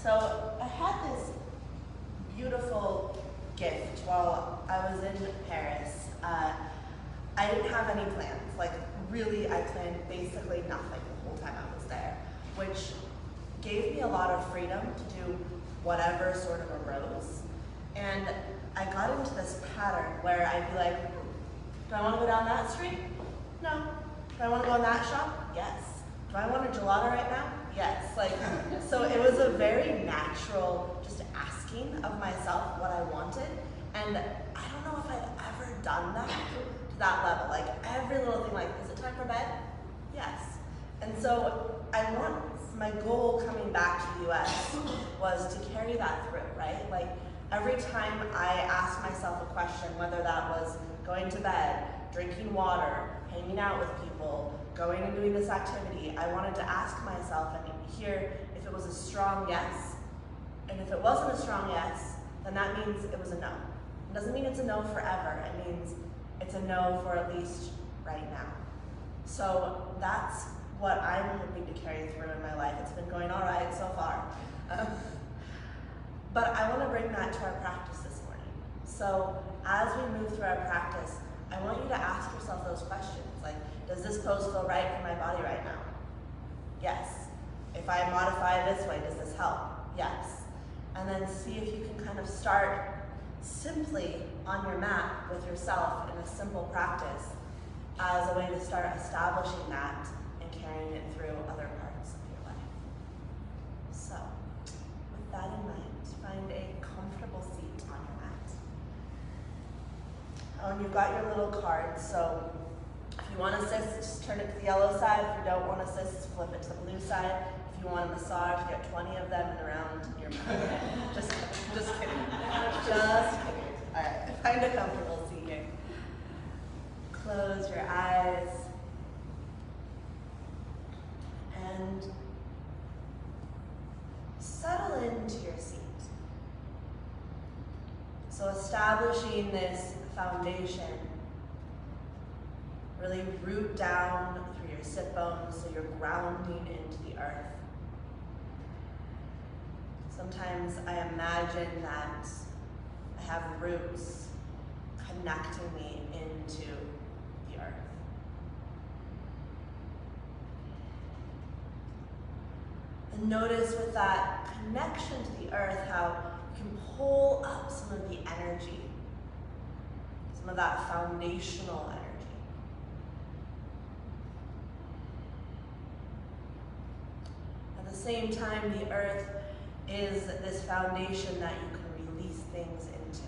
So I had this beautiful gift while I was in Paris. I didn't have any plans. Like really, I planned basically nothing the whole time I was there, which gave me a lot of freedom to do whatever sort of arose. And I got into this pattern where I'd be like, do I want to go down that street? No. Do I want to go in that shop? Yes. Do I want a gelato right now? Yes. Like, so it was a very natural just asking of myself what I wanted. And I don't know if I've ever done that to that level. Like every little thing, like, is it time for bed? Yes. And so my goal coming back to the US was to carry that through, right? Like every time I asked myself a question, whether that was going to bed, drinking water, hanging out with people, going and doing this activity, I wanted to ask myself and hear if it was a strong yes. And if it wasn't a strong yes, then that means it was a no. It doesn't mean it's a no forever. It means it's a no for at least right now. So that's what I'm hoping to carry through in my life. It's been going all right so far. But I want to bring that to our practice this morning. So as we move through our practice, I want you to ask yourself those questions. Like, does this pose feel right for my body right now? Yes. If I modify this way, does this help? Yes. And then see if you can kind of start simply on your mat with yourself in a simple practice as a way to start establishing that and carrying it through other parts of your life. So, with that in mind, find a comfortable seat on your mat. Oh, and you've got your little cards, so if you want to assist, just turn it to the yellow side. If you don't want to assist, flip it to the blue side. If you want a massage, get 20 of them and around your mouth. Just kidding. Just kidding. All right, find a comfortable seat here. Close your eyes. And settle into your seat. So establishing this foundation, really root down through your sit bones so you're grounding into the earth. Sometimes I imagine that I have roots connecting me into the earth. And notice with that connection to the earth how you can pull up some of the energy, some of that foundational energy. At the same time, the earth is this foundation that you can release things into.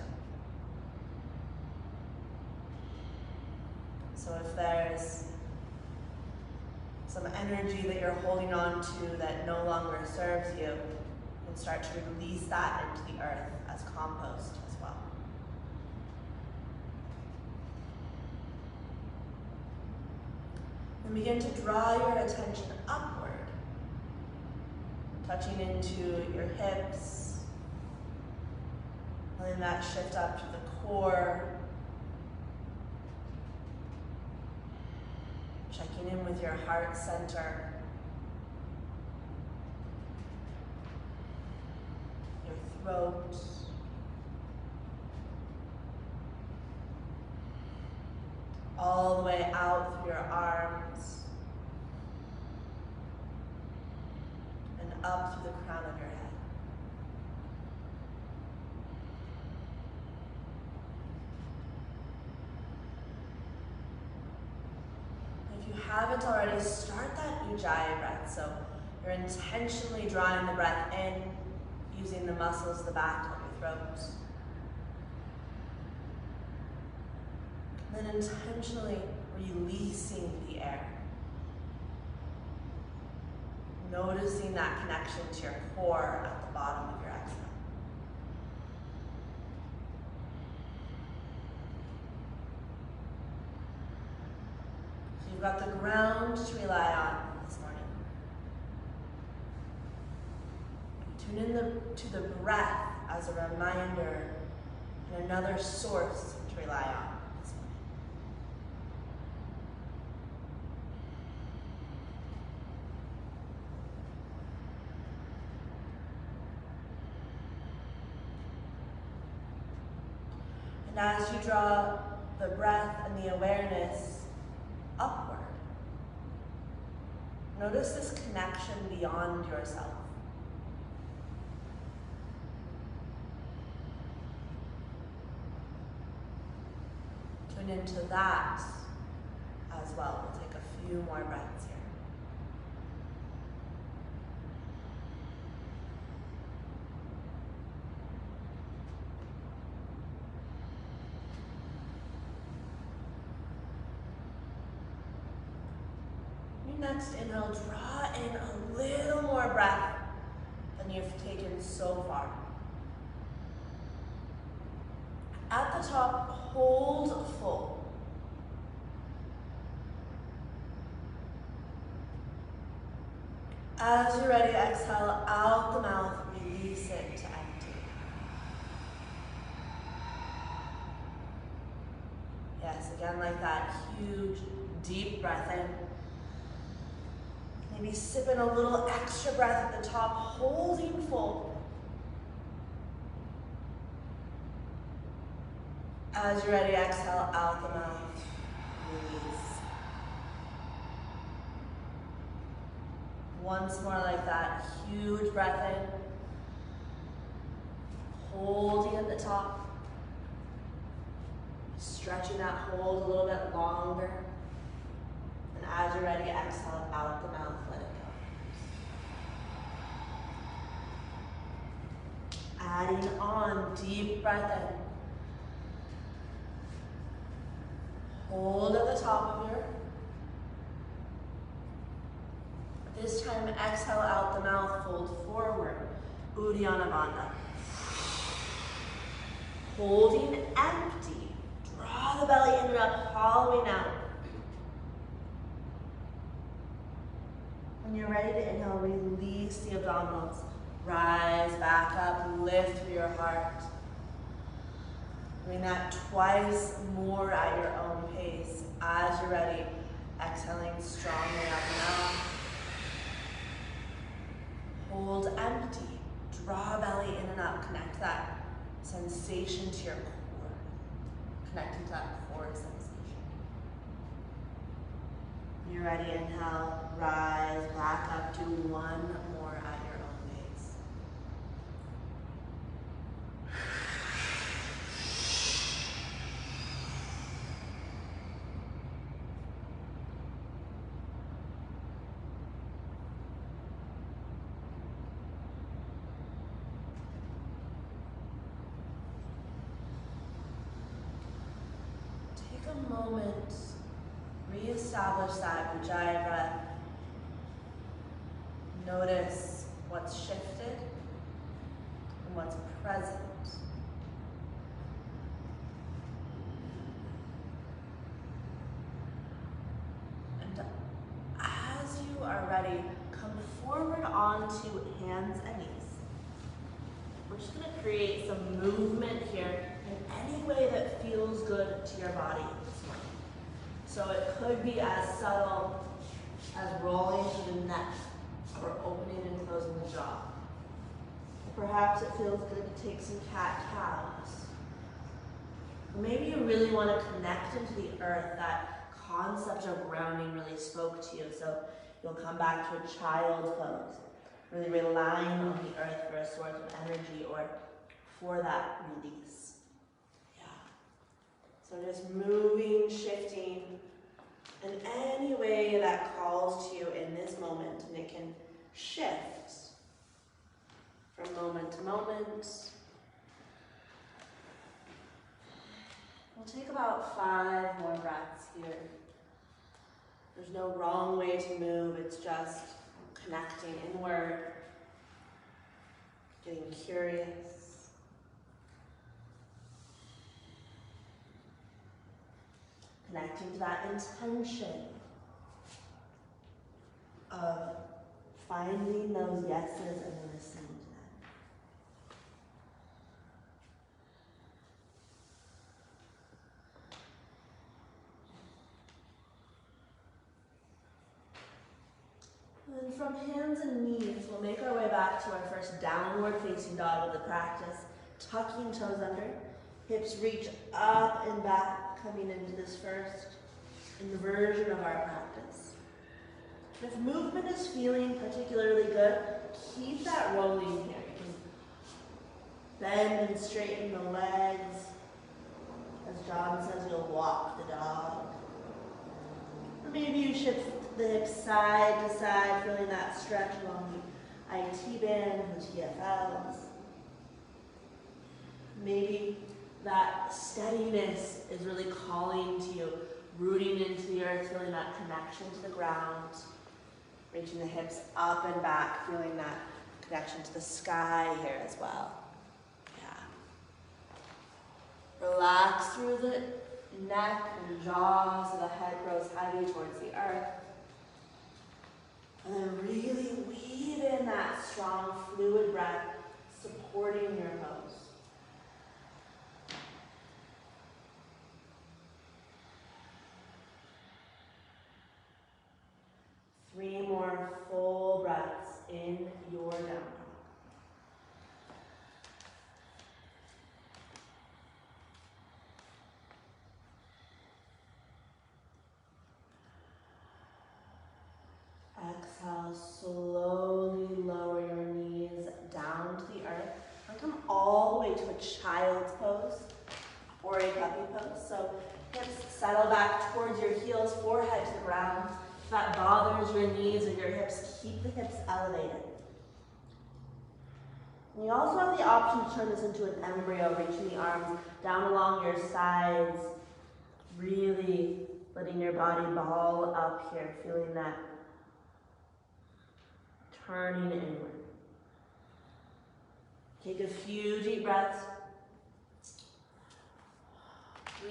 So if there's some energy that you're holding on to that no longer serves you, you can start to release that into the earth as compost as well. And begin to draw your attention upward, touching into your hips, letting that shift up to the core, checking in with your heart center, your throat, all the way out through your arms, and up through the crown of your head. If you haven't already, start that Ujjayi breath. So you're intentionally drawing the breath in, using the muscles of the back of your throat. And then intentionally releasing the air. Noticing that connection to your core at the bottom of your exhale. So you've got the ground to rely on this morning. Tune in to the breath as a reminder and another source to rely on. as you draw the breath and the awareness upward, notice this connection beyond yourself. Tune into that as well. We'll take a few more breaths here. Next inhale, draw in a little more breath than you've taken so far. At the top, hold full. As you're ready, exhale out the mouth, release it to empty. Yes, again like that, huge, deep breath in. Maybe sip in a little extra breath at the top, holding full. As you're ready, exhale out the mouth, release. Once more like that, huge breath in. Holding at the top. Stretching that hold a little bit longer. And as you're ready, exhale out the mouth, let it go. Adding on, deep breath in. Hold at the top of your. This time, exhale out the mouth, fold forward, Uddiyana Bandha. Holding empty, draw the belly in and up, hollowing out. When you're ready to inhale, release the abdominals. Rise back up, lift through your heart. Doing that twice more at your own pace. As you're ready, exhaling strongly out the mouth. Hold empty. Draw belly in and up. Connect that sensation to your core. Connecting to that core sensation. You're ready, inhale, rise back up, do one more at your own pace. Take a moment. Reestablish that Ujjayi breath. Notice what's shifted and what's present. And as you are ready, come forward onto hands and knees. We're just going to create some movement here in any way that feels good to your body this morning. So it could be as subtle as rolling through the neck or opening and closing the jaw. Perhaps it feels good to take some cat-cows. Or maybe you really want to connect into the earth. That concept of grounding really spoke to you. So you'll come back to a child's pose, really relying on the earth for a source of energy or for that release. So just moving, shifting in any way that calls to you in this moment, and it can shift from moment to moment. We'll take about 5 more breaths here. There's no wrong way to move, it's just connecting inward, getting curious. Connecting to that intention of finding those yeses and listening to them. And from hands and knees, we'll make our way back to our first downward facing dog of the practice, tucking toes under. Hips reach up and back, coming into this first inversion of our practice. If movement is feeling particularly good, keep that rolling here. You can bend and straighten the legs. As John says, you'll walk the dog. Or maybe you shift the hips side to side, feeling that stretch along the IT band, the TFLs. Maybe that steadiness is really calling to you, rooting into the earth, feeling that connection to the ground, reaching the hips up and back, feeling that connection to the sky here as well. Yeah. Relax through the neck and jaw so the head grows heavy towards the earth. And then really weave in that strong fluid breath, supporting your pose. Three more full breaths in your down dog. Exhale, slowly lower your knees down to the earth and come all the way to a child's pose or a puppy pose. So hips settle back towards your heels, forehead to the ground. If that bothers your knees or your hips, keep the hips elevated. And you also have the option to turn this into an embryo, reaching the arms down along your sides, really letting your body ball up here, feeling that turning inward. Take a few deep breaths.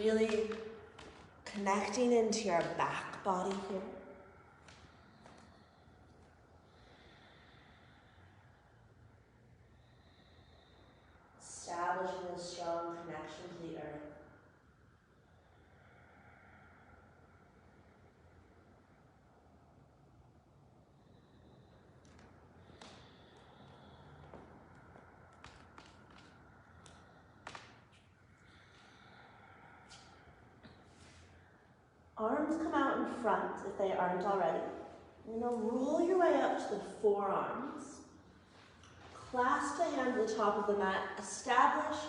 Really connecting into your back body here. Establishing a strong connection to the earth. Arms come out in front if they aren't already. And now roll your way up to the forearms. Clasp the hands at the top of the mat. Establish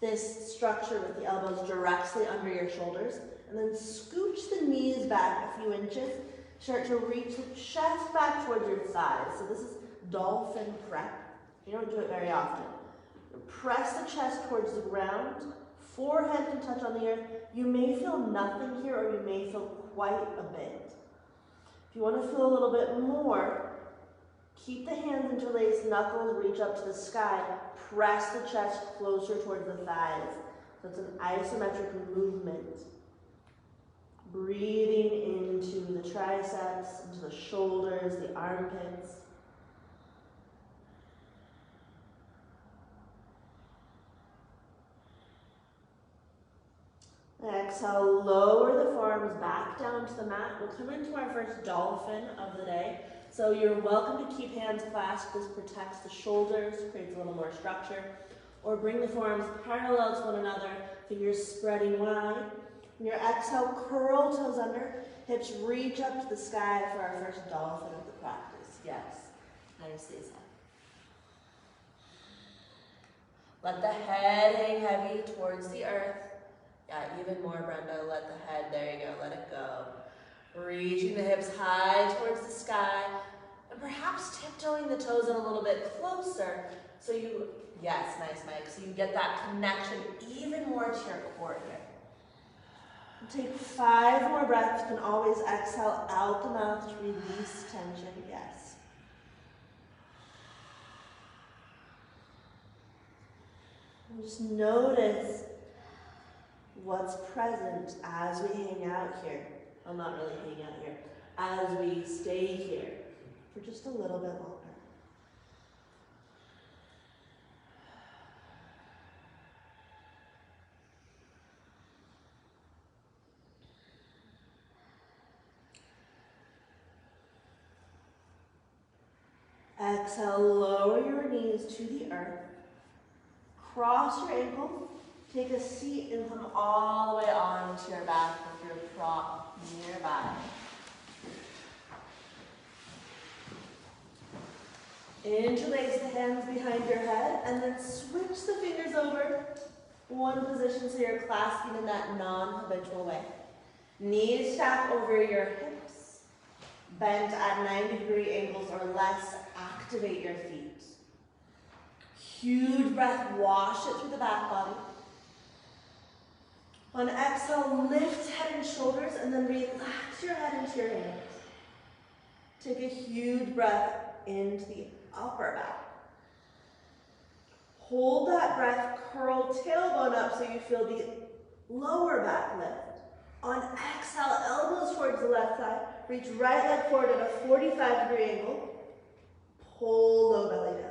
this structure with the elbows directly under your shoulders. And then scooch the knees back a few inches. Start to reach the chest back towards your thighs. So this is Dolphin prep. You don't do it very often. Press the chest towards the ground. Forehead can touch on the earth. You may feel nothing here, or you may feel quite a bit. If you want to feel a little bit more, keep the hands interlaced, knuckles reach up to the sky. Press the chest closer towards the thighs. So it's an isometric movement. Breathing into the triceps, into the shoulders, the armpits. Exhale, lower the forearms back down to the mat. We'll come into our first dolphin of the day. So you're welcome to keep hands clasped. This protects the shoulders, creates a little more structure. Or bring the forearms parallel to one another, fingers spreading wide. On your exhale, curl toes under, hips reach up to the sky for our first dolphin of the practice. Yes, Annastasia. Let the head hang heavy towards the earth. Yeah, even more, Brenda. Let the head, there you go, let it go. Reaching the hips high towards the sky, and perhaps tiptoeing the toes in a little bit closer so you, yes, nice, Mike, so you get that connection even more to your core here. Take 5 more breaths. You can always exhale out the mouth to release tension, yes. And just notice what's present as we hang out here. Well, not really hang out here. As we stay here for just a little bit longer. Exhale, lower your knees to the earth. Cross your ankles. Take a seat and come all the way onto your back with your prop nearby. Interlace the hands behind your head and then switch the fingers over one position so you're clasping in that non-habitual way. Knees stack over your hips, bent at 90-degree angles or less. Activate your feet. Huge breath, wash it through the back body. On exhale, lift head and shoulders and then relax your head into your hands. Take a huge breath into the upper back. Hold that breath, curl tailbone up so you feel the lower back lift. On exhale, elbows towards the left thigh. Reach right leg forward at a 45-degree angle. Pull low belly down.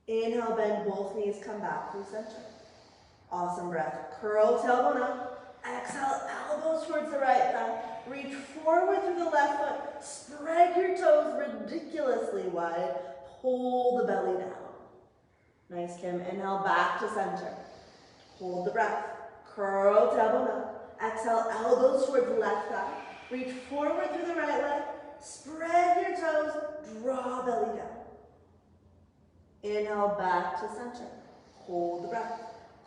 Inhale, bend both knees, come back through center. Awesome breath. Curl tailbone up. Exhale, elbows towards the right thigh. Reach forward through the left foot. Spread your toes ridiculously wide. Pull the belly down. Nice, Kim. Inhale, back to center. Hold the breath. Curl tailbone up. Exhale, elbows towards the left thigh. Reach forward through the right leg. Spread your toes. Draw belly down. Inhale, back to center. Hold the breath.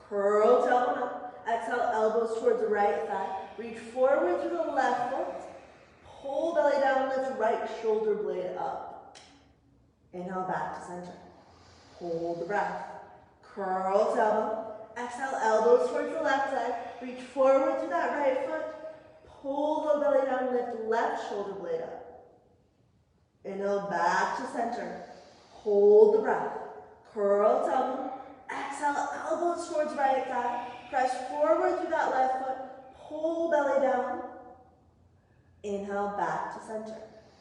Curl tailbone up. Exhale, elbows towards the right thigh. Reach forward through the left foot. Pull belly down, lift right shoulder blade up. Inhale, back to center. Hold the breath. Curl tailbone. Exhale, elbows towards the left side. Reach forward through that right foot. Pull the belly down, lift left shoulder blade up. Inhale, back to center. Hold the breath. Curl tailbone. Exhale, elbows towards right thigh. Press forward through that left foot. Pull belly down. Inhale, back to center.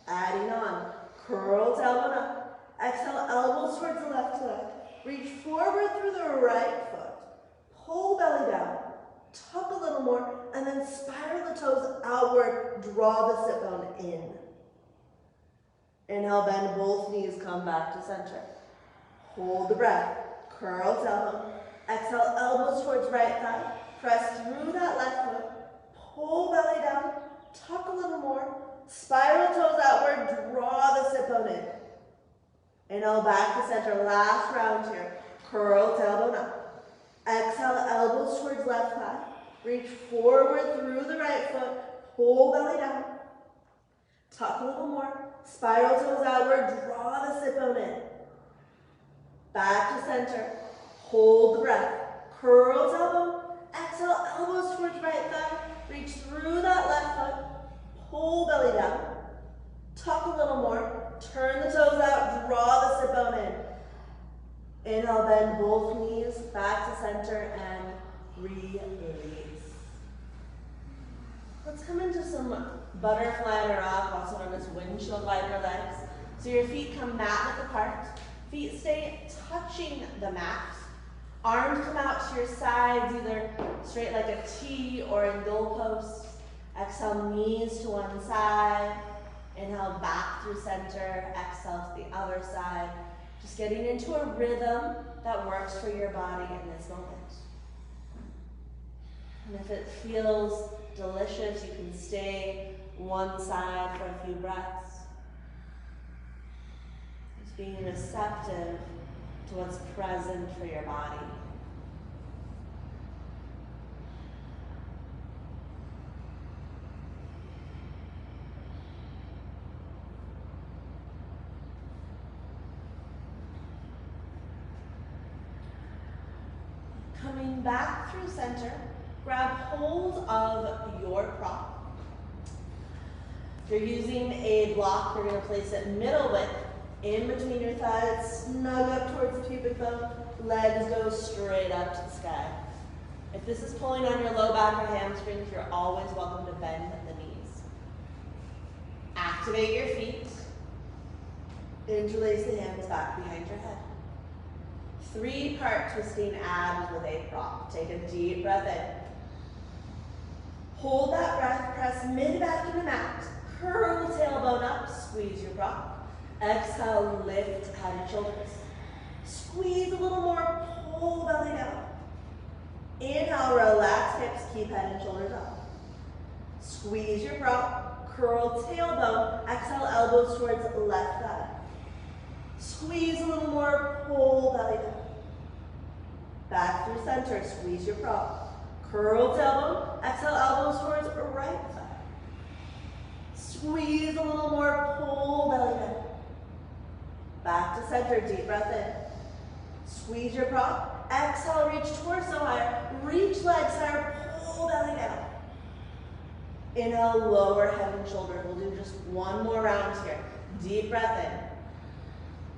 Adding on. Curl tailbone up. Exhale, elbows towards the left leg. Reach forward through the right foot. Pull belly down. Tuck a little more. And then spiral the toes outward. Draw the sit bone in. Inhale, bend both knees. Come back to center. Hold the breath. Curl tailbone. Exhale, elbows towards right thigh. Press through that left foot. Pull belly down. Tuck a little more. Spiral toes outward. Draw the sit bone in. Inhale, back to center. Last round here. Curl tailbone up. Exhale, elbows towards left thigh. Reach forward through the right foot. Pull belly down. Tuck a little more. Spiral toes outward. Draw the sit bone in. Back to center. Hold the breath. Curl tailbone. Exhale, elbows towards right thigh. Reach through that left foot. Pull belly down. Tuck a little more. Turn the toes out. Draw the sit bone in. Inhale, bend both knees. Back to center and release. Let's come into some butterfly on a rock, also known as windshield wiper legs. So your feet come mat width apart. Feet stay touching the mat. Arms come out to your sides, either straight like a T or in goalposts. Exhale, knees to one side. Inhale, back through center. Exhale to the other side. Just getting into a rhythm that works for your body in this moment. And if it feels delicious, you can stay one side for a few breaths. Just being receptive to what's present for your body. Coming back through center, grab hold of your prop. If you're using a block, you're going to place it middle width in between your thighs, snug up towards the pubic bone, legs go straight up to the sky. If this is pulling on your low back or hamstrings, you're always welcome to bend the knees. Activate your feet. Interlace the hands back behind your head. 3-part twisting abs with a prop. Take a deep breath in. Hold that breath, press mid-back in the mat. Curl the tailbone up, squeeze your prop. Exhale, lift head and shoulders. Squeeze a little more, pull belly down. Inhale, relax hips, keep head and shoulders up. Squeeze your prop, curl tailbone, exhale, elbows towards left thigh. Squeeze a little more, pull belly down. Back through center, squeeze your prop. Curl tailbone, exhale, elbows towards right thigh. Squeeze a little more, pull belly down. Back to center, deep breath in. Squeeze your prop, exhale, reach torso higher, reach legs higher, pull belly down. Inhale, lower head and shoulders. We'll do just one more round here. Deep breath in.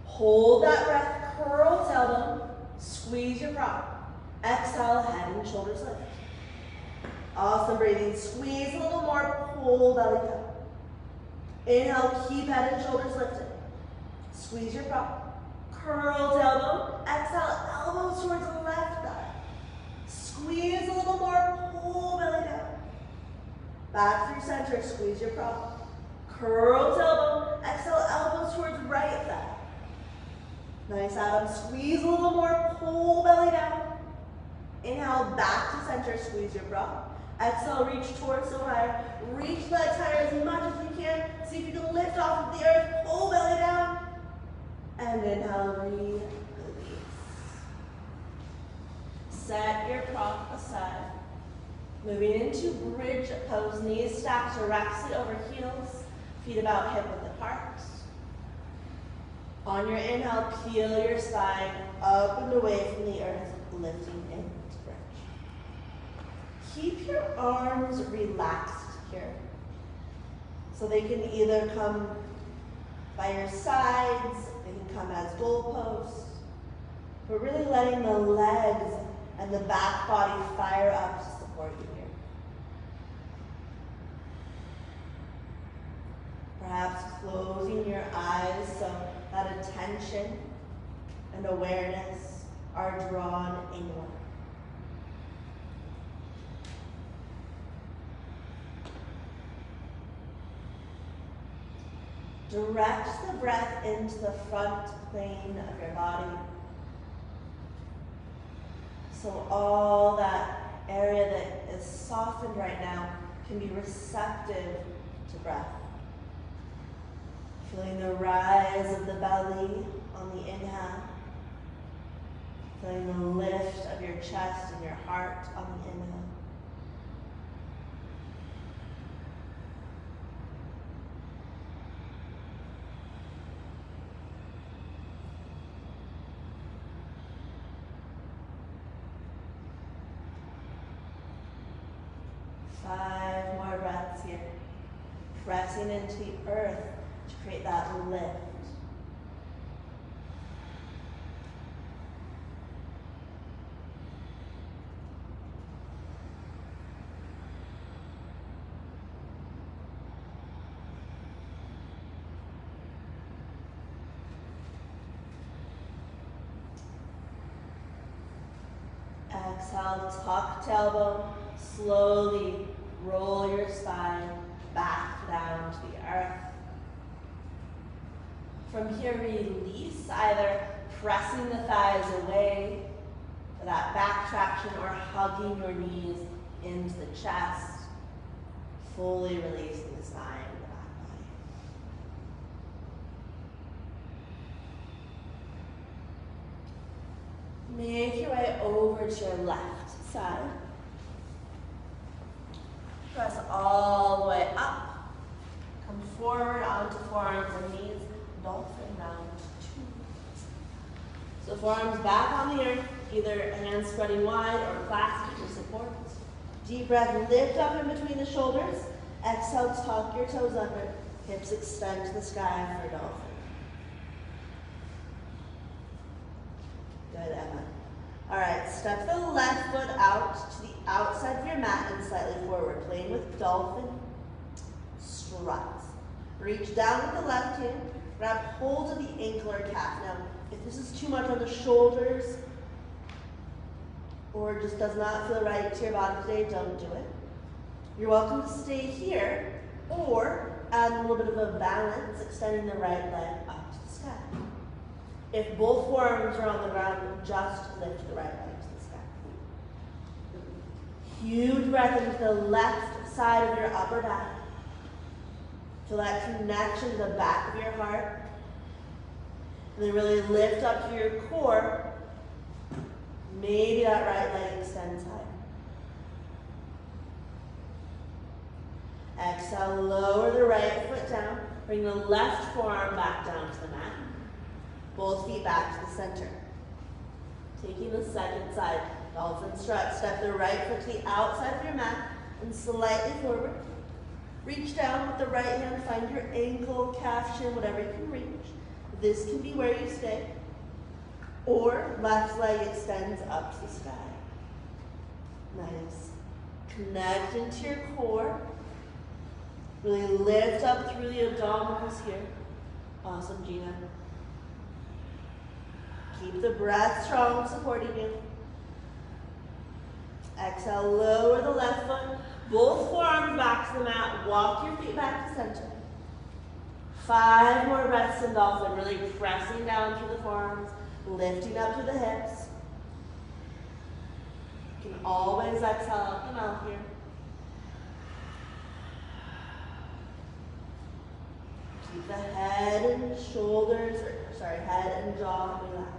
Hold that breath, curl tailbone, squeeze your prop. Exhale, head and shoulders lift. Awesome breathing. Squeeze a little more, pull belly down. Inhale, keep head and shoulders lifted. Squeeze your prop. Curl tailbone. Exhale, elbows towards the left thigh. Squeeze a little more, pull belly down. Back through center, squeeze your prop. Curl tailbone. Exhale, elbows towards right thigh. Nice, Adam. Squeeze a little more, pull belly down. Inhale, back to center, squeeze your prop. Exhale, reach torso higher. Reach legs higher as much as you can. See if you can lift off of the earth, pull belly down. And inhale, release. Set your prop aside. Moving into bridge pose, knees stacked directly over heels, feet about hip width apart. On your inhale, peel your spine up and away from the earth, lifting into bridge. Keep your arms relaxed here. So they can either come by your sides, they can come as goalposts, but really letting the legs and the back body fire up to support you here. Perhaps closing your eyes so that attention and awareness are drawn inward. Direct the breath into the front plane of your body. So all that area that is softened right now can be receptive to breath. Feeling the rise of the belly on the inhale. Feeling the lift of your chest and your heart on the inhale. Five more breaths here. Pressing into the earth to create that lift. Exhale, tuck tailbone. Slowly roll your spine back down to the earth. From here, release, either pressing the thighs away for that back traction or hugging your knees into the chest, fully releasing the spine and the back body. Make your way over to your left side. Press all the way up. Come forward onto forearms and knees. Dolphin round 2. So forearms back on the earth, either hands spreading wide or clasped for support. Deep breath, lift up in between the shoulders. Exhale, tuck your toes under. Hips extend to the sky for dolphin. Good, Emma. All right, step the left foot out to the outside of your mat and slightly forward. Playing with dolphin struts. Reach down with the left hand. Grab hold of the ankle or calf. Now, if this is too much on the shoulders or just does not feel right to your body today, don't do it. You're welcome to stay here or add a little bit of a balance, extending the right leg up to the sky. If both forearms are on the ground, just lift the right leg to the sky. Huge breath into the left side of your upper back. Feel that connection to the back of your heart. And then really lift up to your core. Maybe that right leg extends high. Exhale, lower the right foot down. Bring the left forearm back down to the mat. Both feet back to the center. Taking the second side, dolphin strut. Step the right foot to the outside of your mat and slightly forward. Reach down with the right hand, find your ankle, calf, shin, whatever you can reach. This can be where you stay. Or left leg extends up to the sky. Nice. Connect into your core. Really lift up through the abdominals here. Awesome, Gina. Keep the breath strong, supporting you. Exhale, lower the left foot. Both forearms back to the mat. Walk your feet back to center. 5 more breaths in dolphin. Really pressing down through the forearms. Lifting up through the hips. You can always exhale out the mouth here. Keep the head and shoulders, head and jaw relaxed.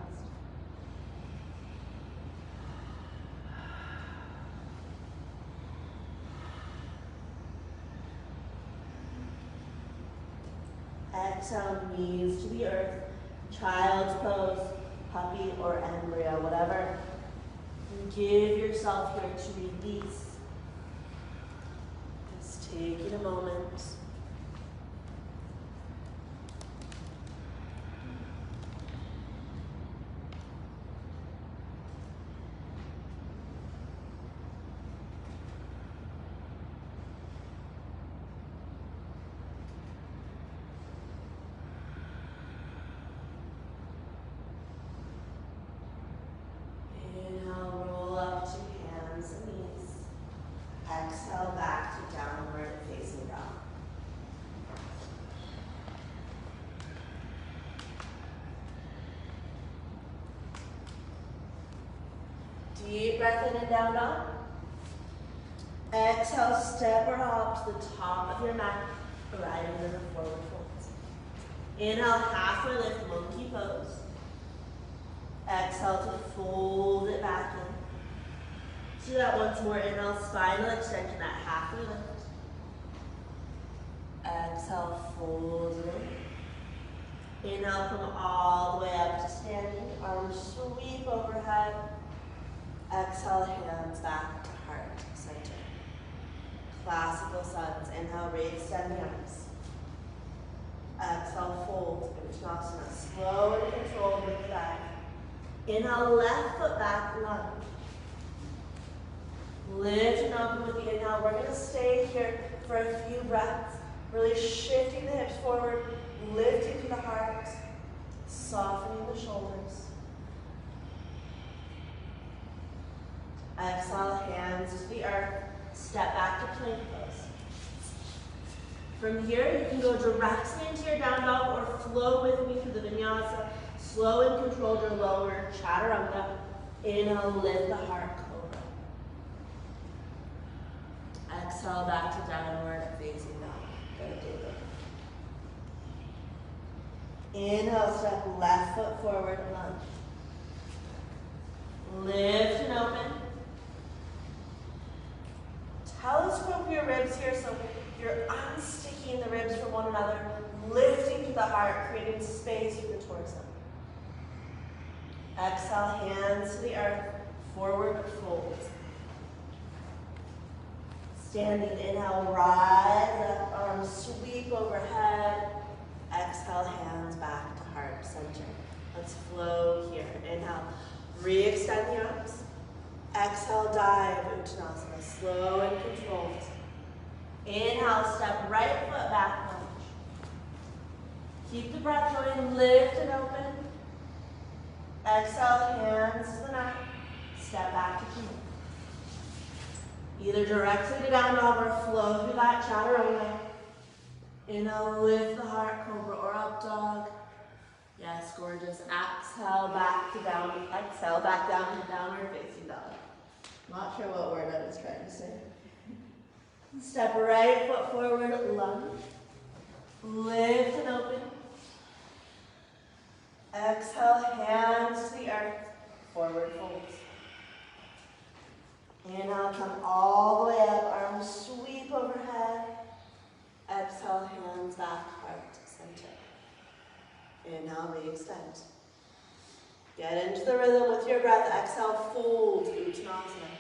Exhale, knees to the earth. Child's pose, puppy or embryo, whatever. And give yourself here to release. Just taking a moment. Exhale back to downward facing dog. Deep breath in and down dog. Exhale, step or hop to the top of your mat, right into the forward folds. Inhale, halfway lift, monkey pose. Exhale to fold it back in. Do that once more. Inhale, spinal extension, that halfway lift. Exhale, fold it in. Inhale, come all the way up to standing. Arms sweep overhead. Exhale, hands back to heart center. Classical suns. Inhale, re-extend the arms. Exhale, fold. Uttanasana. Slow and controlled with the dive. Inhale, left foot back, lunge. Lift and open with the inhale. We're going to stay here for a few breaths. Really shifting the hips forward, lifting to the heart, softening the shoulders. Exhale, hands to the earth. Step back to plank pose. From here, you can go directly into your down dog or flow with me through the vinyasa. Slow and controlled your lower chaturanga. Inhale, lift the heart. Exhale back to downward facing dog. Good, Inhale, step left foot forward, lunge. Lift and open. Telescope your ribs here so you're unsticking the ribs from one another, lifting to the heart, creating space for the torso. Exhale, hands to the earth, forward fold. Standing, inhale, rise up, arms sweep overhead. Exhale, hands back to heart center. Let's flow here. Inhale, re-extend the arms. Exhale, dive, Uttanasana, slow and controlled. Inhale, step right foot back, lunge. Keep the breath going, lift and open. Exhale, hands to the mat. Step back to plank. Either directly to down dog or flow through that chaturanga. Inhale, lift the heart, cobra or up dog. Yes, gorgeous. Exhale back to down. Exhale back down to downward facing dog. Not sure what word I was trying to say. Step right foot forward, lunge. Lift and open. Exhale, hands to the earth, forward folds. Inhale, come all the way up, arms sweep overhead. Exhale, hands back, heart center. Inhale, re-extend. Get into the rhythm with your breath. Exhale, fold, Uttanasana.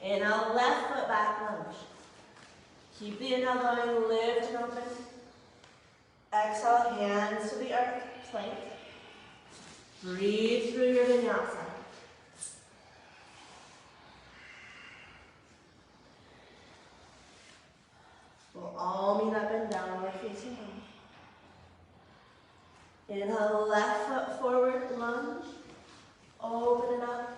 Inhale, left foot back, lunge. Keep the inhale going, lift and open. Exhale, hands to the earth, plank. Breathe through your vinyasa. We'll all meet up in downward facing dog. Inhale, left foot forward, lunge. Open it up.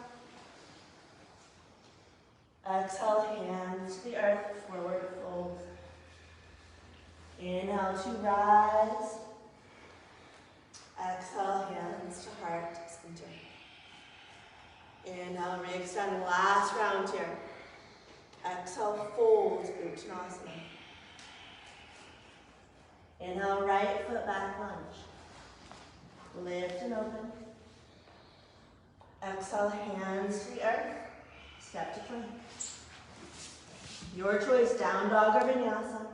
Exhale, hands to the earth, forward fold. Inhale to rise. Exhale, hands to heart, center. Inhale, re-extend, last round here. Exhale, fold, Uttanasana. Inhale, right foot back, lunge. Lift and open. Exhale, hands to the earth. Step to plank. Your choice, down dog or vinyasa.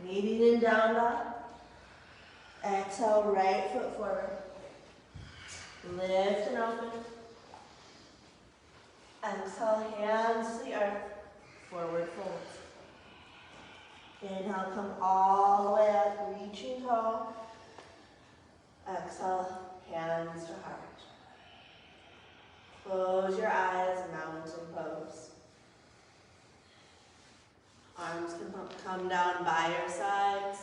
Meeting in down dog. Exhale, right foot forward. Lift and open. Exhale, hands to the earth. Forward fold. Inhale, come all the way up, reaching tall. Exhale, hands to heart. Close your eyes, mountain pose. Arms can come down by your sides.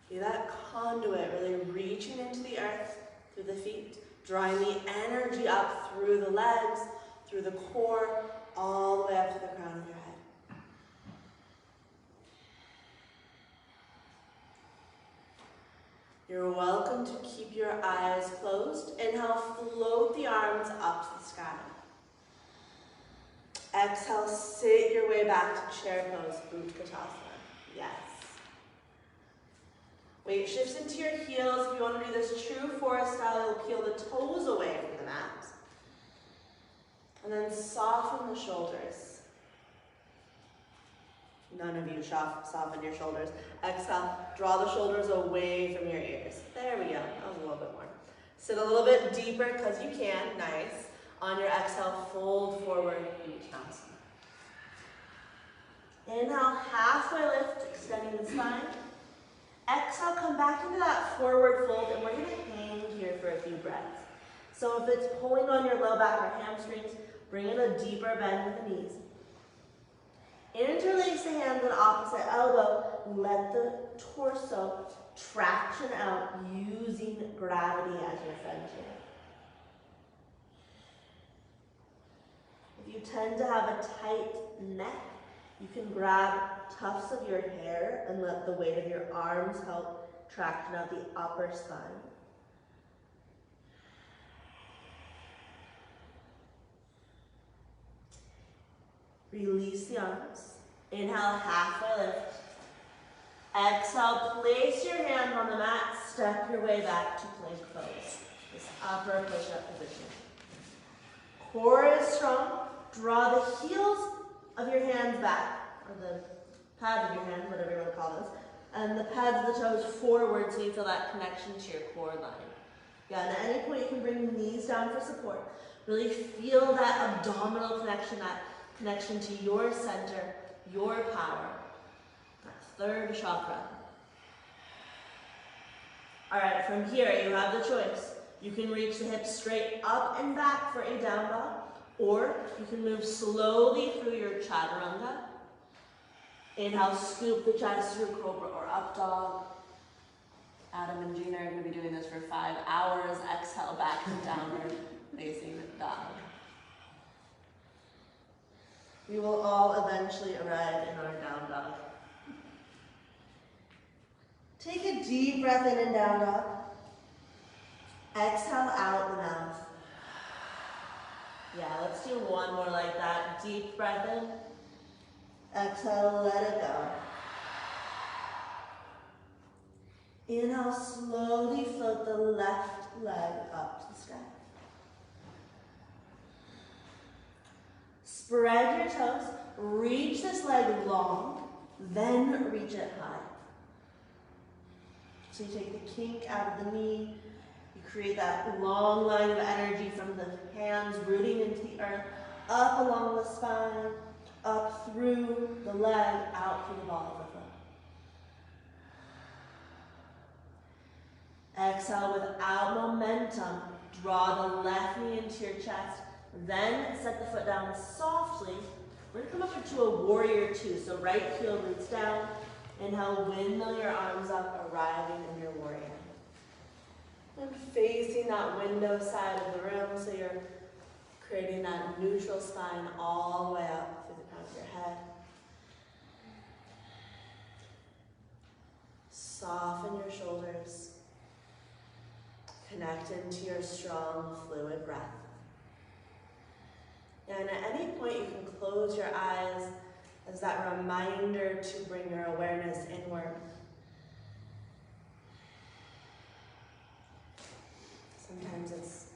Feel that conduit really reaching into the earth through the feet, drawing the energy up through the legs, through the core, all the way up to the crown of your head. You're welcome to keep your eyes closed. Inhale, float the arms up to the sky. Exhale, sit your way back to chair pose, Utkatasana. Yes. Weight shifts into your heels. If you want to do this true forest style, you'll peel the toes away from the mat. And then soften the shoulders. None of you soften your shoulders. Exhale, draw the shoulders away from your ears. There we go, that was a little bit more. Sit a little bit deeper because you can, nice. On your exhale, fold forward, Uttanasana. Inhale, halfway lift, extending the spine. Exhale, come back into that forward fold, and we're gonna hang here for a few breaths. So if it's pulling on your low back or hamstrings, bring in a deeper bend with the knees. Interlace the hands at opposite elbow. Let the torso traction out using gravity as your friend here. If you tend to have a tight neck, you can grab tufts of your hair and let the weight of your arms help traction out the upper spine. Release the arms. Inhale, halfway lift. Exhale, place your hand on the mat, step your way back to plank pose. This upper push-up position. Core is strong. Draw the heels of your hands back, or the pads of your hands, whatever you want to call those, and the pads of the toes forward so you feel that connection to your core line. Yeah, and at any point you can bring the knees down for support. Really feel that abdominal connection, that connection to your center, your power, that third chakra. All right, from here you have the choice. You can reach the hips straight up and back for a down dog, or you can move slowly through your chaturanga. Inhale, scoop the chest through cobra or up dog. Adam and Gina are going to be doing this for 5 hours. Exhale, back to downward facing dog. We will all eventually arrive in our down dog. Take a deep breath in and down dog. Exhale out the mouth. Yeah, let's do one more like that. Deep breath in. Exhale, let it go. Inhale, slowly float the left leg up to the sky. Spread your toes, reach this leg long, then reach it high. So you take the kink out of the knee, you create that long line of energy from the hands rooting into the earth, up along the spine, up through the leg, out through the ball of the foot. Exhale without momentum. Draw the left knee into your chest. Then set the foot down softly. We're going to come up into a warrior two. So right heel roots down. Inhale, windmill your arms up, arriving in your warrior. And facing that window side of the room, so you're creating that neutral spine all the way up through the crown of your head. Soften your shoulders. Connect into your strong, fluid breath. And at any point, you can close your eyes as that reminder to bring your awareness inward. Sometimes it's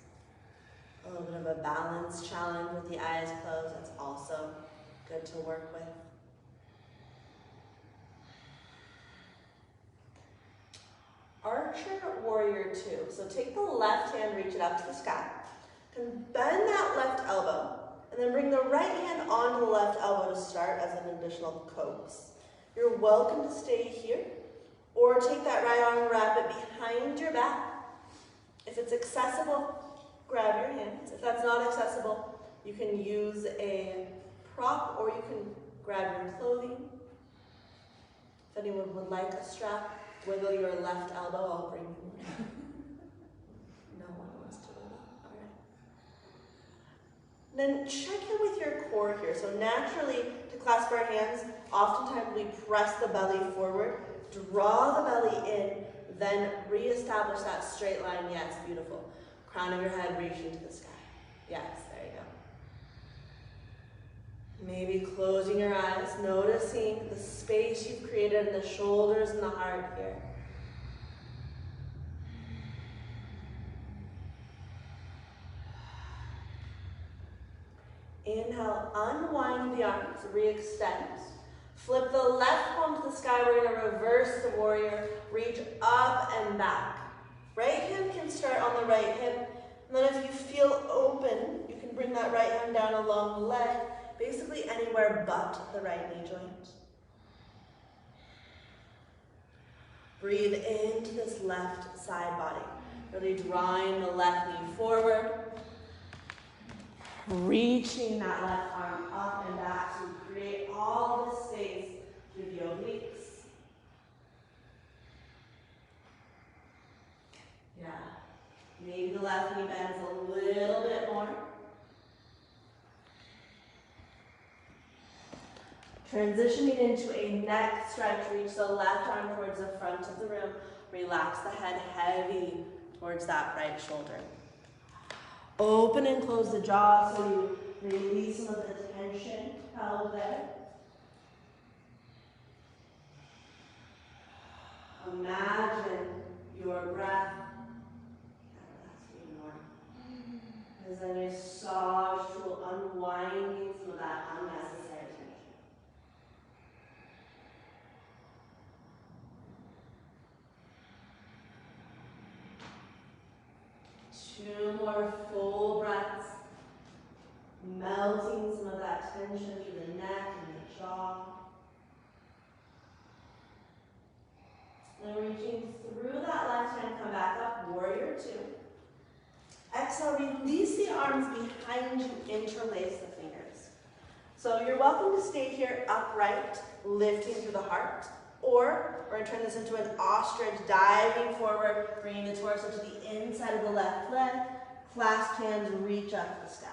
a little bit of a balance challenge with the eyes closed. That's also good to work with. Archer warrior two. So take the left hand, reach it up to the sky. Then bend that left elbow, and then bring the right hand onto the left elbow to start as an additional coax. You're welcome to stay here, or take that right arm, wrap it behind your back. If it's accessible, grab your hands. If that's not accessible, you can use a prop, or you can grab your clothing. If anyone would like a strap, wiggle your left elbow, I'll bring you one. No one wants to wiggle. All right. Then check in with your core here. So naturally, to clasp our hands, oftentimes we press the belly forward, draw the belly in, then reestablish that straight line. Yes, beautiful. Crown of your head reaching to the sky. Yes, there you go. Maybe closing your eyes, noticing the space you've created in the shoulders and the heart here. Inhale, unwind the arms, re-extend. Flip the left palm to the sky. We're going to reverse the warrior, reach up and back. Right hand can start on the right hip. And then if you feel open, you can bring that right hand down along the leg, basically anywhere but the right knee joint. Breathe into this left side body. Really drawing the left knee forward. Reaching that left arm up and back to create all the space through the obliques. Yeah. Maybe the left knee bends a little bit more. Transitioning into a neck stretch, reach the left arm towards the front of the room. Relax the head heavy towards that right shoulder. Open and close the jaw so you release some of the tension held there. Imagine your breath. As then you massage to unwinding some of that unnecessary tension. 2 more full breaths, melting some of that tension through the neck and the jaw. And reaching through that left hand, come back up, warrior two. Exhale, release the arms behind you, interlace the fingers. So you're welcome to stay here upright, lifting through the heart. Or we're going to turn this into an ostrich, diving forward, bringing the torso to the inside of the left leg. Clasped hands reach up to the sky.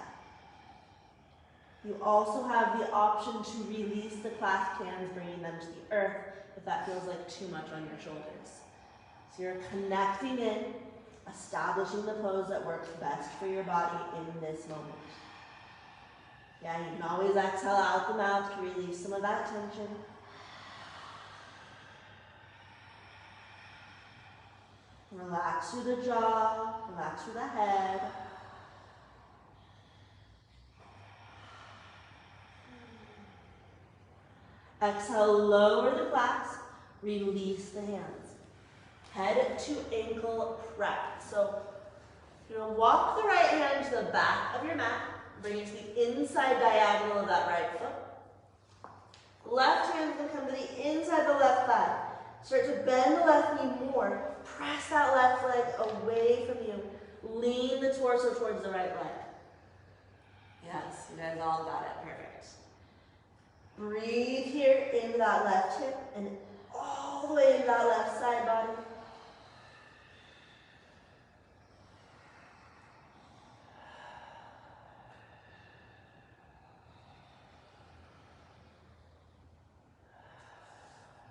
You also have the option to release the clasped hands, bringing them to the earth. If if that feels like too much on your shoulders. So you're connecting in, establishing the pose that works best for your body in this moment. Yeah, you can always exhale out the mouth to release some of that tension. Relax through the jaw, relax through the head. Exhale, lower the clasp, release the hands. Head to ankle prep. So you're going to walk the right hand to the back of your mat, bring it to the inside diagonal of that right foot. Left hand is going to come to the inside of the left thigh. Start to bend the left knee more. Press that left leg away from you. Lean the torso towards the right leg. Yes, you guys all got it. Perfect. Breathe here into that left hip and all the way into that left side body.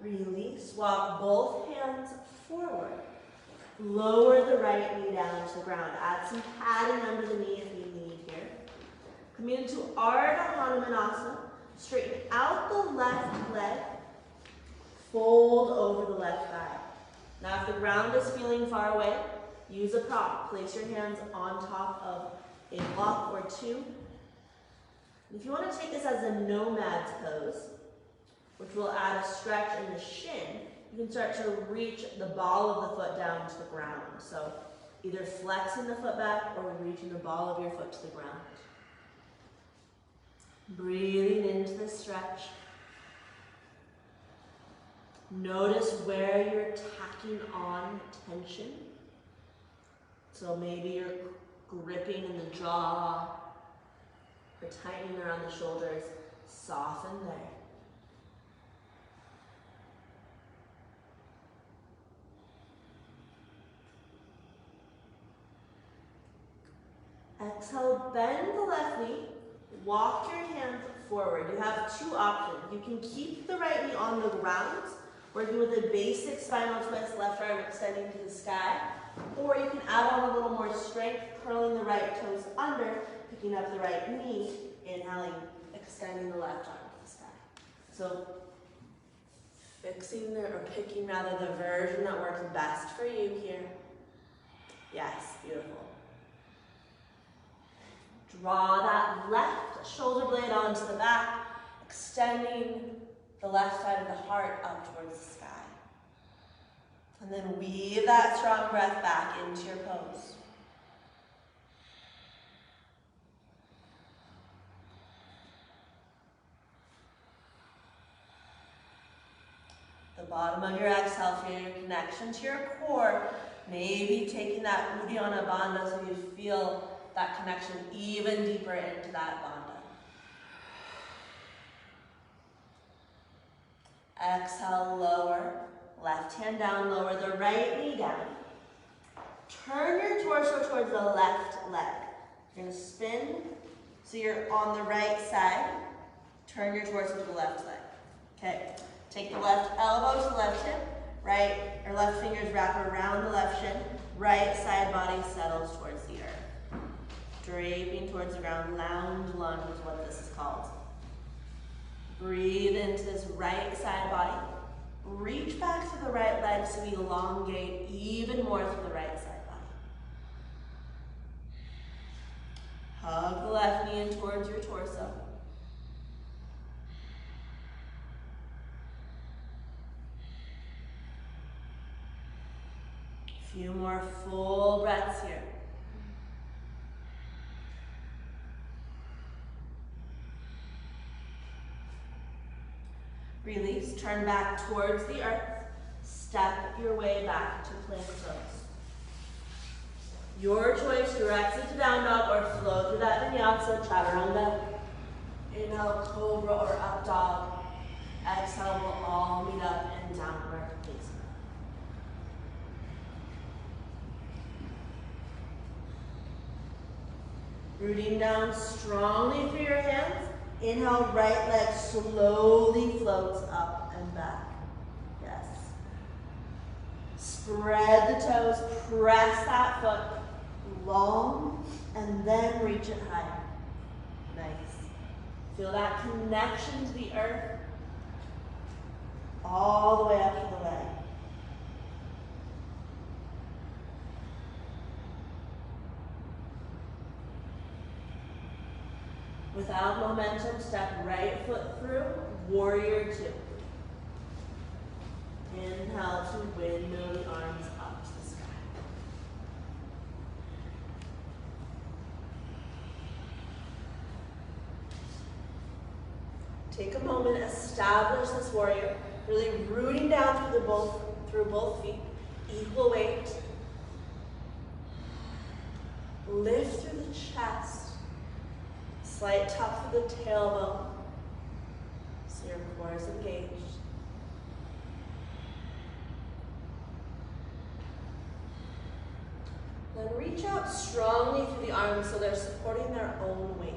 Release. Walk both hands forward. Lower the right knee down to the ground. Add some padding under the knee if you need here. Coming into Ardha Hanumanasana. Straighten out the left leg. Fold over the left thigh. Now if the ground is feeling far away, use a prop. Place your hands on top of a block or two. If you want to take this as a nomad's pose, which will add a stretch in the shin, you can start to reach the ball of the foot down to the ground. So either flexing the foot back or reaching the ball of your foot to the ground. Breathing into the stretch. Notice where you're tacking on tension. So maybe you're gripping in the jaw or tightening around the shoulders. Soften there. Exhale, bend the left knee. Walk your hands forward. You have two options. You can keep the right knee on the ground, working with a basic spinal twist, left arm extending to the sky. Or you can add on a little more strength, curling the right toes under, picking up the right knee, inhaling, extending the left arm to the sky. So picking the version that works best for you here. Yes, beautiful. Draw that left shoulder blade onto the back, extending the left side of the heart up towards the sky. And then weave that strong breath back into your pose. The bottom of your exhale, feel your connection to your core. Maybe taking that Uddiyana Bandha so you feel that connection even deeper into that bandha. Exhale, lower. Left hand down, lower the right knee down. Turn your torso towards the left leg. You're going to spin so you're on the right side. Turn your torso to the left leg. Okay. Take the left elbow to the left hip. Right or left fingers wrap around the left shin. Right side body settles towards the earth. Draping towards the ground, lounge lunge is what this is called. Breathe into this right side body. Reach back to the right leg so we elongate even more through the right side body. Hug the left knee in towards your torso. A few more full breaths here. Release, turn back towards the earth. Step your way back to plank pose. Your choice, direct it to down dog or flow through that vinyasa, chaturanga. Inhale, cobra or up dog. Exhale, we'll all meet up in downward facing. Rooting down strongly through your hands. Inhale, right leg slowly floats up and back. Yes. Spread the toes, press that foot long, and then reach it higher. Nice. Feel that connection to the earth all the way up to the leg. Without momentum, step right foot through, warrior two. Inhale to windmill the arms up to the sky. Take a moment, establish this warrior, really rooting down through both feet, equal weight. Lift through the chest, slight tuck through the tailbone, so your core is engaged. Then reach out strongly through the arms so they're supporting their own weight.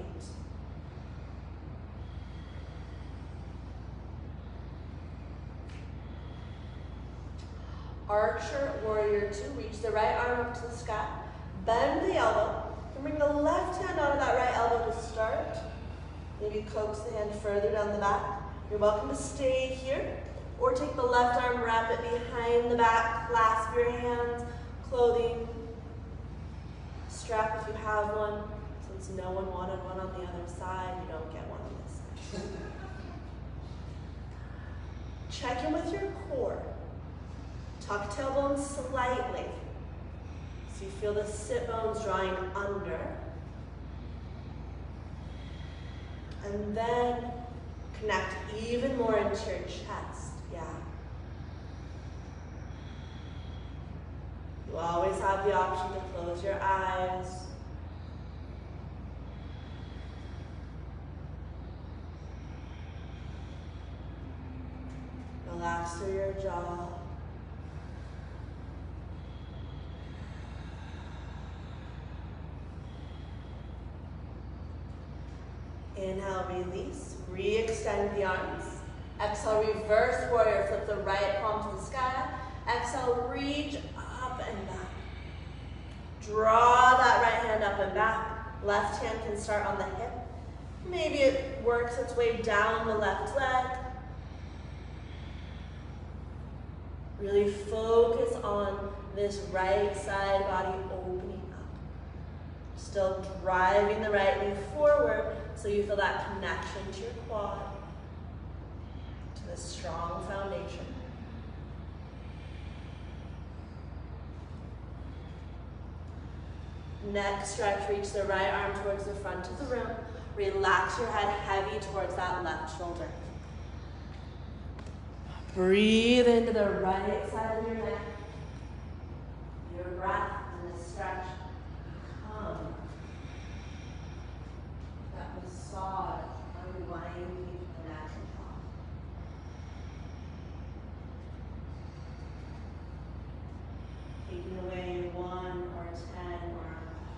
Archer, warrior two, reach the right arm up to the sky. Bend the elbow, and bring the left hand onto that right elbow to start. Maybe coax the hand further down the back. You're welcome to stay here, or take the left arm, wrap it behind the back, clasp your hands, clothing, strap if you have one. Since no one wanted one on the other side, you don't get one on this side. Check in with your core. Tuck tailbone slightly. So you feel the sit bones drawing under. And then connect even more into your chest. Yeah. You always have the option to close your eyes. Relax through your jaw. Inhale, release, re-extend the arms. Exhale, reverse warrior, flip the right palm to the sky. Exhale, reach up and back. Draw that right hand up and back. Left hand can start on the hip. Maybe it works its way down the left leg. Really focus on this right side body opening up. Still driving the right knee forward so you feel that connection to your quad, to this strong foundation. Next stretch, reach the right arm towards the front of the room. Relax your head heavy towards that left shoulder. Breathe into the right side of your neck. Your breath and the stretch. Come. That massage, unwinding the neck and top. Taking away 1 or 10 or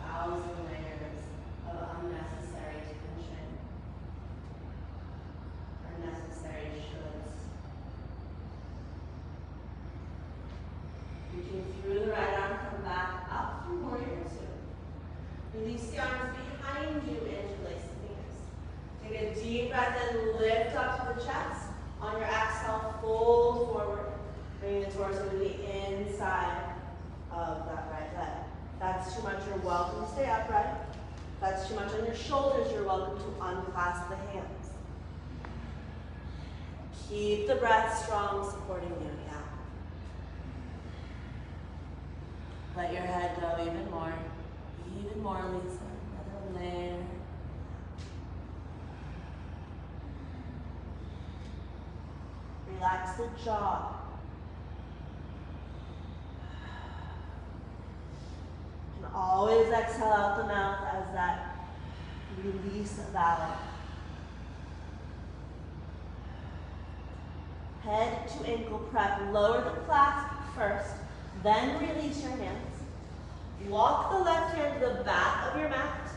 1,000 layers of unnecessary tension or necessary shoulds. Reaching through the right arm, come back up through warrior two. Release the arms behind you, interlace the fingers. Take a deep breath in, lift up to the chest. On your exhale, fold forward, bringing the torso to the inside of that right leg. If that's too much, you're welcome to stay upright. If that's too much on your shoulders, you're welcome to unclasp the hands. Keep the breath strong, supporting you. Yeah. Let your head go even more, Lisa. Another layer. Relax the jaw. And always exhale out the mouth as that release valley. Head to ankle prep. Lower the clasp first, then release your hands. Walk the left hand to the back of your mat.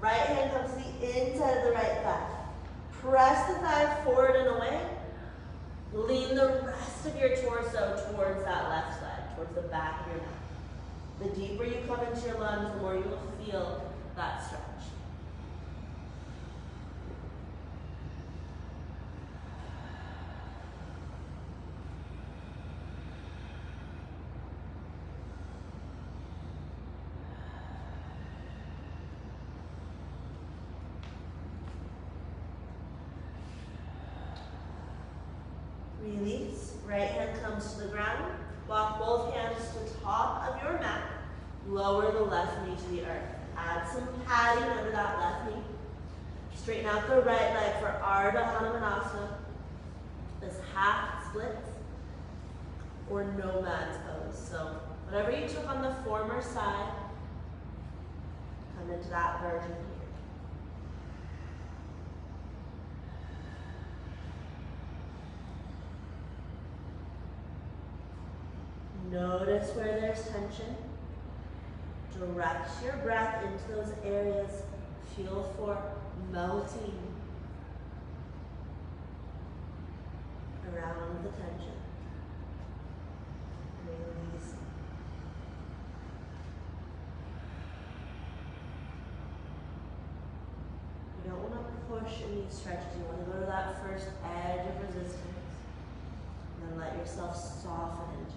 Right hand comes to the inside of the right thigh. Press the thigh forward and away. Lean the rest of your torso towards that left leg. towards the back of your neck. The deeper you come into your lunge, the more you will feel that stretch. Release. Right hand comes to the ground. Walk both hands to the top of your mat. Lower the left knee to the earth. Add some padding under that left knee. Straighten out the right leg for Ardha Hanumanasana. This half splits or nomad's pose. So whatever you took on the former side, come into that version here. Notice where there's tension. Direct your breath into those areas. Feel for melting around the tension. Release. You don't want to push in these stretches. You want to go to that first edge of resistance. And then let yourself soften into it.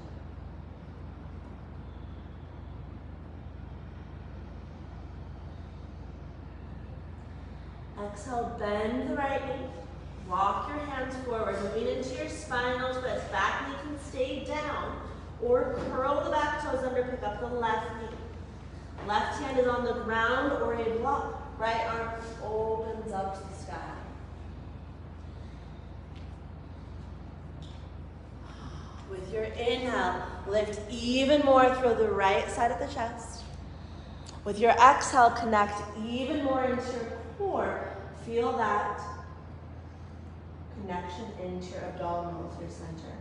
Exhale, bend the right knee. Walk your hands forward, moving into your spinal twist. Back knee can stay down, or curl the back toes under, pick up the left knee. Left hand is on the ground or a block. Right arm opens up to the sky. With your inhale, lift even more through the right side of the chest. With your exhale, connect even more into your core. Feel that connection into your abdominals, your center.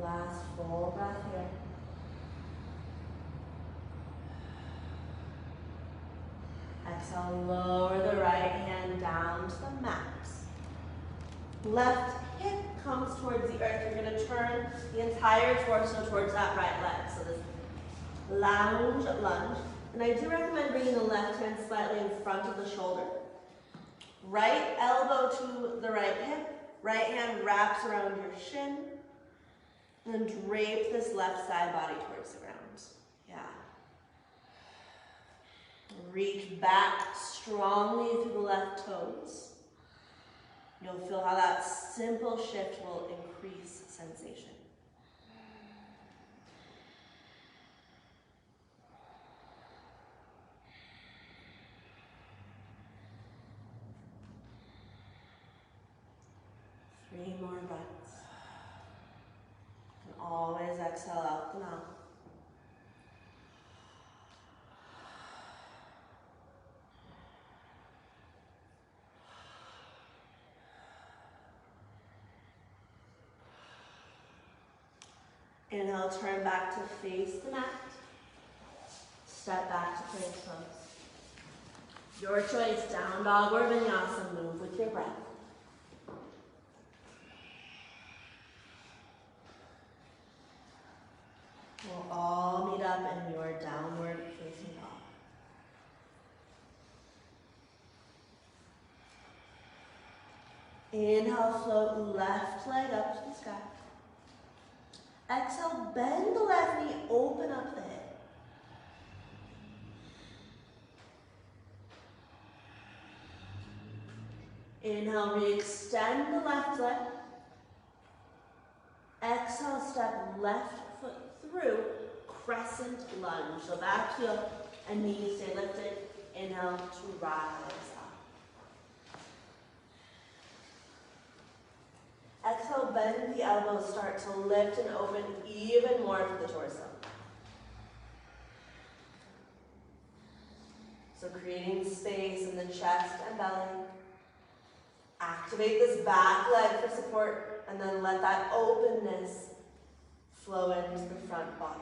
Last full breath here. Exhale, lower the right hand down to the mat. Left hip comes towards the earth. You're going to turn the entire torso towards that right leg. So this lunge. And I do recommend bringing the left hand slightly in front of the shoulder. Right elbow to the right hip. Right hand wraps around your shin. And then drape this left side body towards the ground. Yeah. Reach back strongly through the left toes. You'll feel how that simple shift will increase sensation. Three more breaths. And always exhale out the mouth. Inhale, turn back to face the mat. Step back to plank pose. Your choice, down dog or vinyasa, move with your breath. We'll all meet up in your downward facing dog. Inhale, float left leg up to the sky. Exhale, bend the left knee, open up the hip. Inhale, re-extend the left leg. Exhale, step left foot through, crescent lunge. So back heel and knees stay lifted. Inhale to rise up. Exhale, bend the elbows, start to lift and open even more through the torso. So creating space in the chest and belly. Activate this back leg for support, and then let that openness Slow into the front body.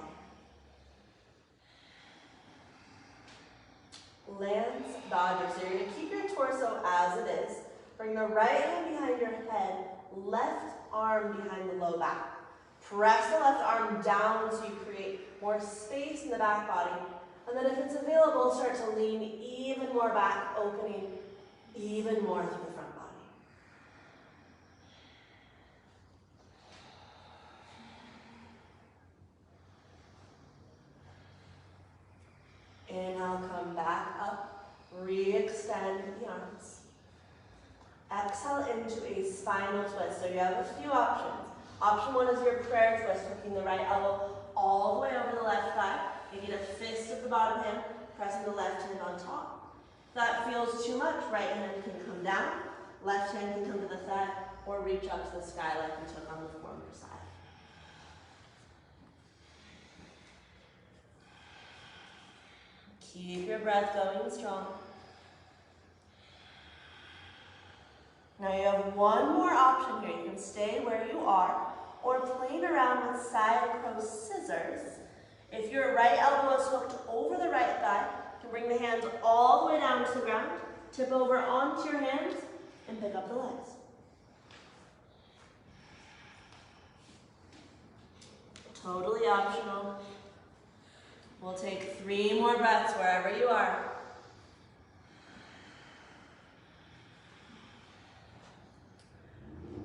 Lance Dodger. So you're going to keep your torso as it is. Bring the right hand behind your head, left arm behind the low back. Press the left arm down so you create more space in the back body. And then if it's available, start to lean even more back, opening even more through the front body. Inhale, come back up, re-extend the arms. Exhale into a spinal twist. So you have a few options. Option one is your prayer twist, hooking the right elbow all the way over the left thigh. You get a fist at the bottom hand, pressing the left hand on top. If that feels too much, right hand can come down, left hand can come to the thigh, or reach up to the sky like we took on the former side. Keep your breath going strong. Now you have one more option here. You can stay where you are or play around with side cross scissors. If your right elbow is hooked over the right thigh, you can bring the hands all the way down to the ground, tip over onto your hands, and pick up the legs. Totally optional. We'll take 3 more breaths wherever you are.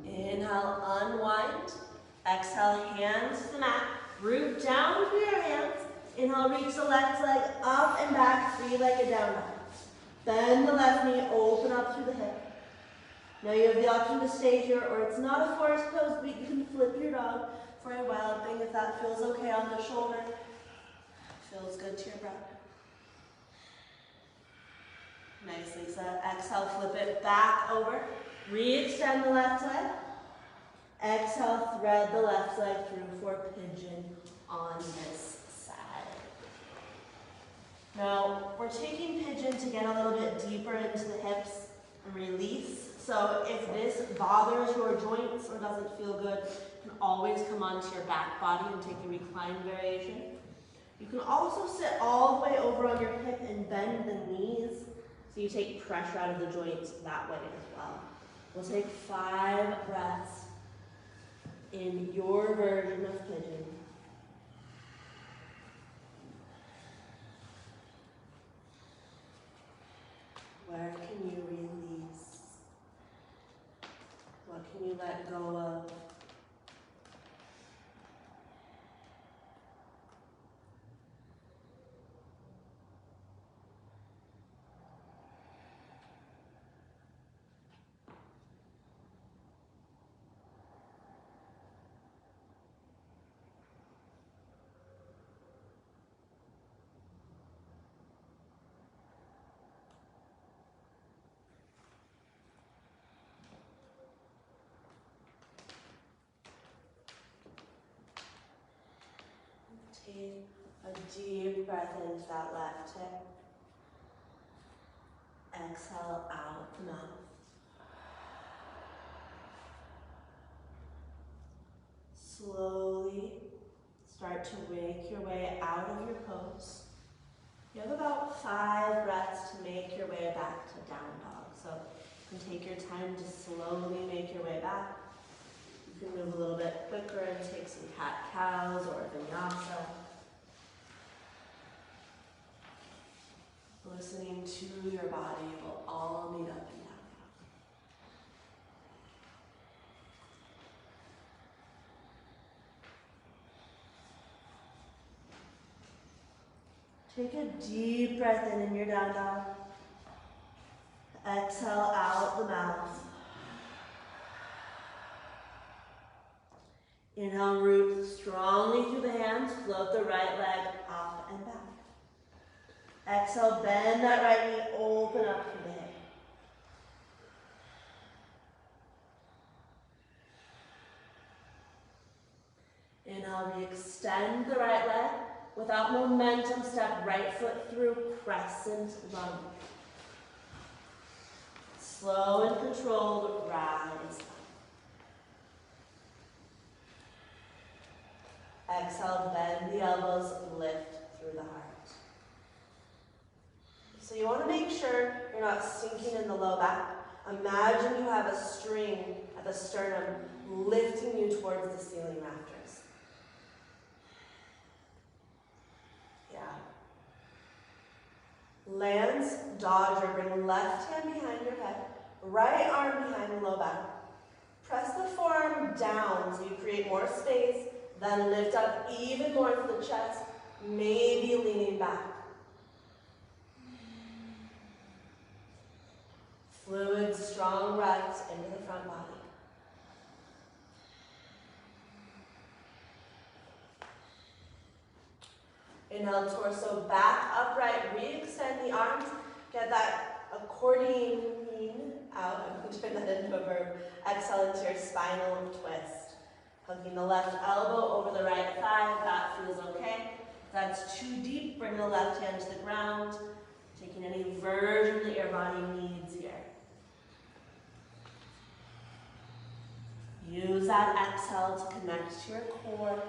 Inhale, unwind. Exhale, hands to the mat. Root down through your hands. Inhale, reach the left leg up and back, 3-legged down dog. Bend the left knee, open up through the hip. Now you have the option to stay here, or it's not a forced pose, but you can flip your dog for a wild thing if that feels okay on the shoulder. Feels good to your breath. Nice, Lisa. Exhale, flip it back over. Re-extend the left leg. Exhale, thread the left leg through for pigeon on this side. Now, we're taking pigeon to get a little bit deeper into the hips and release. So if this bothers your joints or doesn't feel good, you can always come onto your back body and take a reclined variation. You can also sit all the way over on your hip and bend the knees so you take pressure out of the joints that way as well. We'll take 5 breaths in your version of pigeon. Where can you release? What can you let go of? Take a deep breath into that left hip. Exhale out the mouth. Slowly start to wake your way out of your pose. You have about 5 breaths to make your way back to down dog. So you can take your time to slowly make your way back. You can move a little bit quicker and take some cat-cows or vinyasa. Listening to your body, will all meet up and down dog. Take a deep breath in your down dog. Exhale out the mouth. Inhale, root strongly through the hands, float the right leg up and back. Exhale, bend that right knee, open up through the hip. Inhale, re-extend the right leg. Without momentum, step right foot through, crescent lunge. Slow and controlled, rise up. Exhale, bend the elbows, lift through the heart. So you want to make sure you're not sinking in the low back. Imagine you have a string at the sternum lifting you towards the ceiling rafters. Yeah. Lance, dodger, bring left hand behind your head, right arm behind the low back. Press the forearm down so you create more space, then lift up even more to the chest, maybe leaning back. Fluid, strong breaths into the front body. Inhale, torso back, upright, re-extend the arms. Get that accordion out. I'm going to turn that into a verb. Exhale into your spinal twist. Hugging the left elbow over the right thigh, if that feels okay. If that's too deep, bring the left hand to the ground. Taking any version that your body needs here. Use that exhale to connect to your core.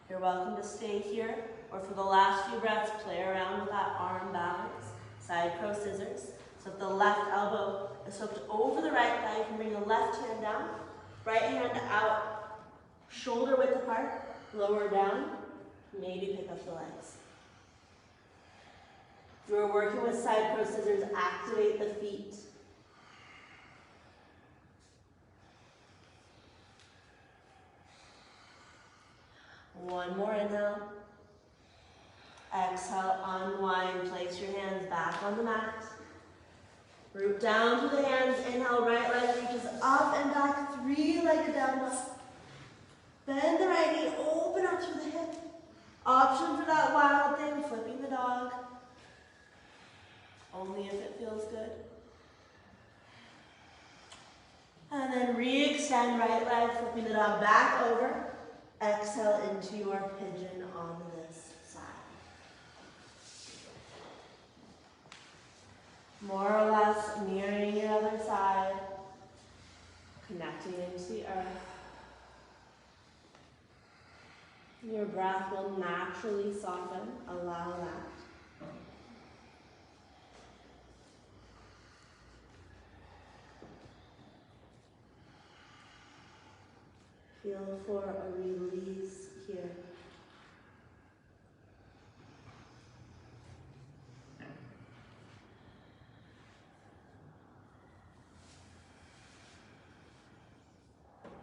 You're welcome to stay here, or for the last few breaths, play around with that arm balance, side crow scissors. So if the left elbow is hooked over the right thigh, you can bring the left hand down, right hand out, shoulder width apart, lower down, maybe pick up the legs. If you're working with side crow scissors, activate the feet. One more inhale. Exhale, unwind, place your hands back on the mat. Root down through the hands, inhale, right leg reaches up and back, three-legged down dog. Bend the right knee, open up through the hip. Option for that wild thing, flipping the dog. Only if it feels good. And then re-extend right leg, flipping the dog back over. Exhale into your pigeon on this side. More or less mirroring your other side, connecting into the earth. Your breath will naturally soften, allow that. Feel for a release here.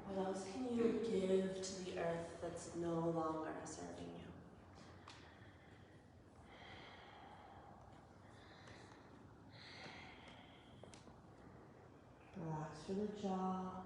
What else can you give to the earth that's no longer serving you? Relax through the jaw.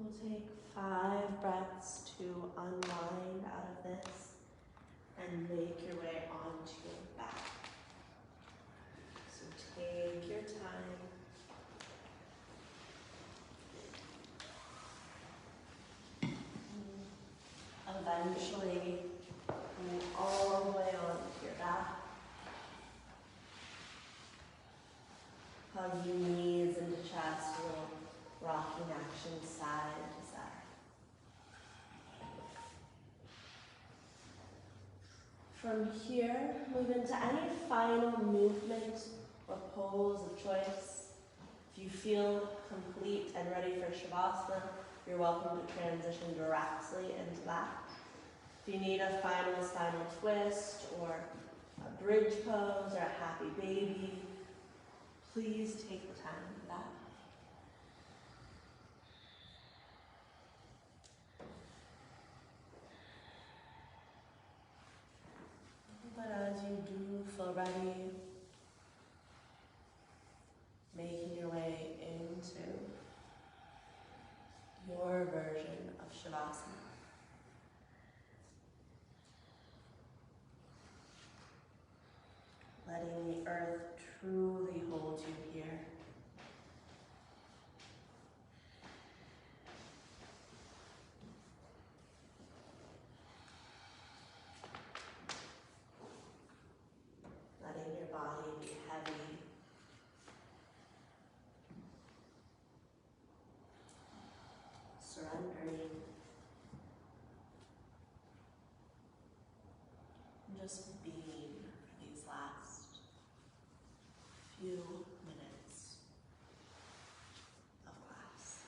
We'll take 5 breaths to unwind out of this and make your way onto your back. So take your time. Eventually, move all the way onto your back. Hug your knees into chest, a little rocking action side to side. From here, move into any final movement or pose of choice. If you feel complete and ready for Shavasana, you're welcome to transition directly into that. If you need a final spinal twist or a bridge pose or a happy baby, please take the time for that. But as you do feel ready, making your way into your version of Shavasana. earth truly holds you here. Letting your body be heavy. Surrendering. And just being for these last few minutes of class.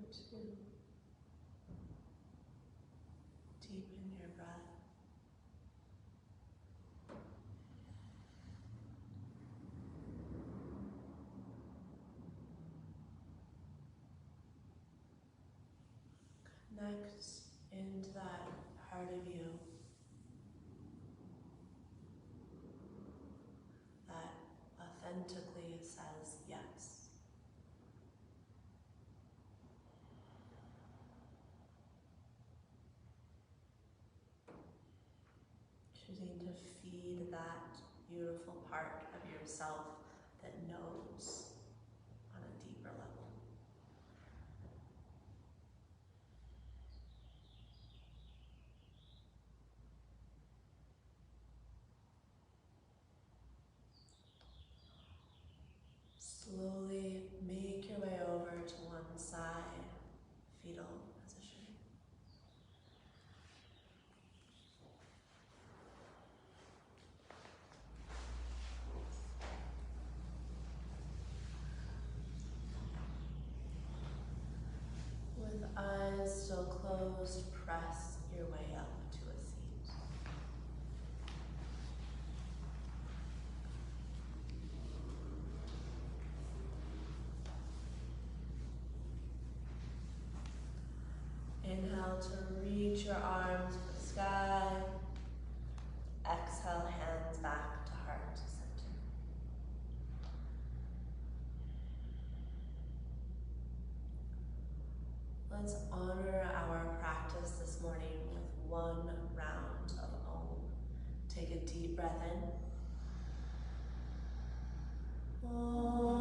To deepen your breath. Connect into that part of you that authentically says yes. Choosing to feed that beautiful part of yourself that knows on a deeper level. Slowly make your way over to one side, fetal position. With eyes still closed, press your way up to a seat. Inhale to reach your arms for the sky. Exhale, hands back to heart center. Let's honor our practice this morning with one round of Om. Take a deep breath in. Om.